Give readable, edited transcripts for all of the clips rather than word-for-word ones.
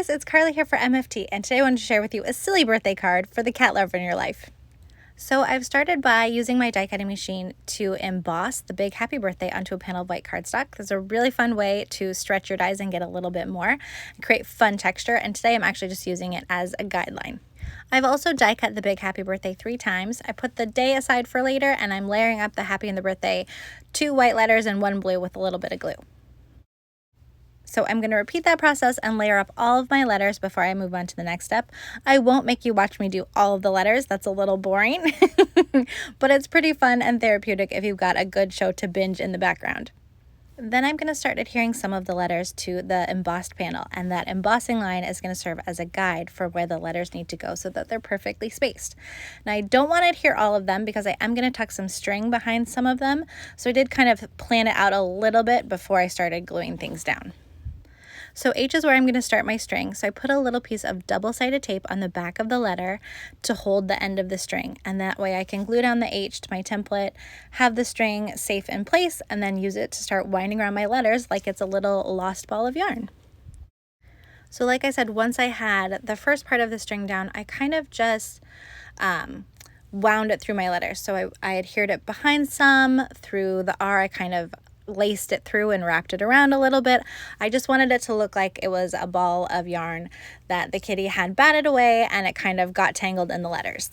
guys, it's Carly here for MFT, and today I wanted to share with you a silly birthday card for the cat lover in your life. So I've started by using my die cutting machine to emboss the big happy birthday onto a panel of white cardstock. It's a really fun way to stretch your dies and get a little bit more and create fun texture, and today I'm actually just using it as a guideline. I've also die cut the big happy birthday 3 times. I put the day aside for later, and I'm layering up the happy and the birthday 2 white letters and 1 blue with a little bit of glue. So I'm going to repeat that process and layer up all of my letters before I move on to the next step. I won't make you watch me do all of the letters. That's a little boring, but it's pretty fun and therapeutic if you've got a good show to binge in the background. Then I'm going to start adhering some of the letters to the embossed panel, and that embossing line is going to serve as a guide for where the letters need to go so that they're perfectly spaced. Now I don't want to adhere all of them because I am going to tuck some string behind some of them, so I did kind of plan it out a little bit before I started gluing things down. So H is where I'm going to start my string, so I put a little piece of double-sided tape on the back of the letter to hold the end of the string, and that way I can glue down the H to my template, have the string safe in place, and then use it to start winding around my letters like it's a little lost ball of yarn. So like I said, once I had the first part of the string down, I kind of just wound it through my letters. So I adhered it behind some, through the R I kind of laced it through and wrapped it around a little bit. I just wanted it to look like it was a ball of yarn that the kitty had batted away and it kind of got tangled in the letters.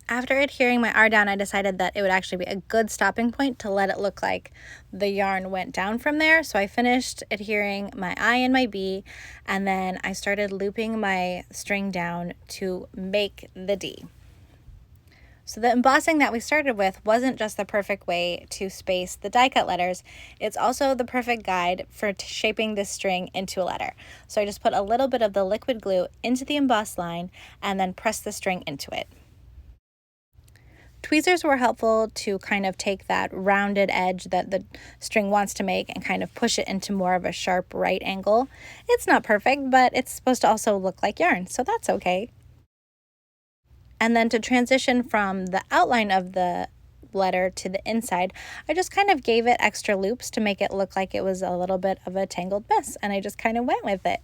After adhering my R down, I decided that it would actually be a good stopping point to let it look like the yarn went down from there. So I finished adhering my I and my B, and then I started looping my string down to make the D. So the embossing that we started with wasn't just the perfect way to space the die cut letters, it's also the perfect guide for shaping this string into a letter. So I just put a little bit of the liquid glue into the embossed line and then press the string into it. Tweezers were helpful to kind of take that rounded edge that the string wants to make and kind of push it into more of a sharp right angle. It's not perfect, but it's supposed to also look like yarn, so that's okay. And then to transition from the outline of the letter to the inside, I just kind of gave it extra loops to make it look like it was a little bit of a tangled mess, and I just kind of went with it.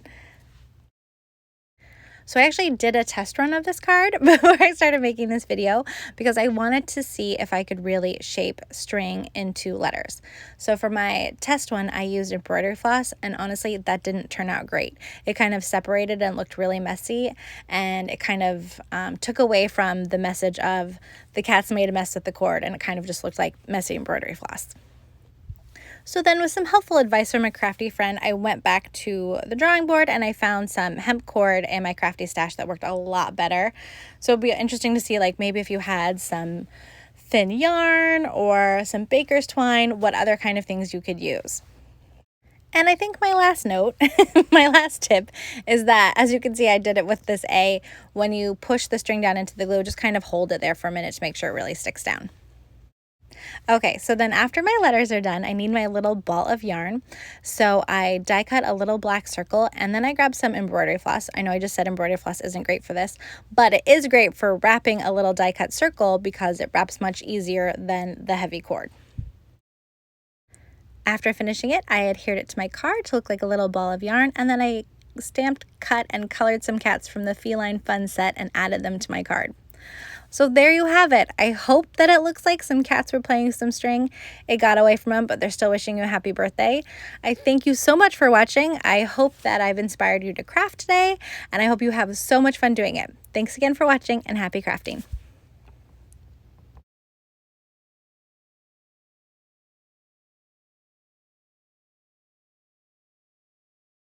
So I actually did a test run of this card before I started making this video because I wanted to see if I could really shape string into letters. So for my test one, I used embroidery floss, and honestly, that didn't turn out great. It kind of separated and looked really messy, and it kind of took away from the message of the cat's made a mess with the cord, and it kind of just looked like messy embroidery floss. So then with some helpful advice from a crafty friend, I went back to the drawing board and I found some hemp cord in my crafty stash that worked a lot better. So it'd be interesting to see, like, maybe if you had some thin yarn or some baker's twine, what other kind of things you could use. And I think my last note, my last tip is that, as you can see, I did it with this A. When you push the string down into the glue, just kind of hold it there for a minute to make sure it really sticks down. Okay, so then after my letters are done, I need my little ball of yarn. So I die cut a little black circle, and then I grabbed some embroidery floss. I know I just said embroidery floss isn't great for this, but it is great for wrapping a little die cut circle because it wraps much easier than the heavy cord. After finishing it, I adhered it to my card to look like a little ball of yarn, and then I stamped, cut, and colored some cats from the Feline Fun set and added them to my card. So there you have it. I hope that it looks like some cats were playing some string. It got away from them, but they're still wishing you a happy birthday. I thank you so much for watching. I hope that I've inspired you to craft today, and I hope you have so much fun doing it. Thanks again for watching, and happy crafting.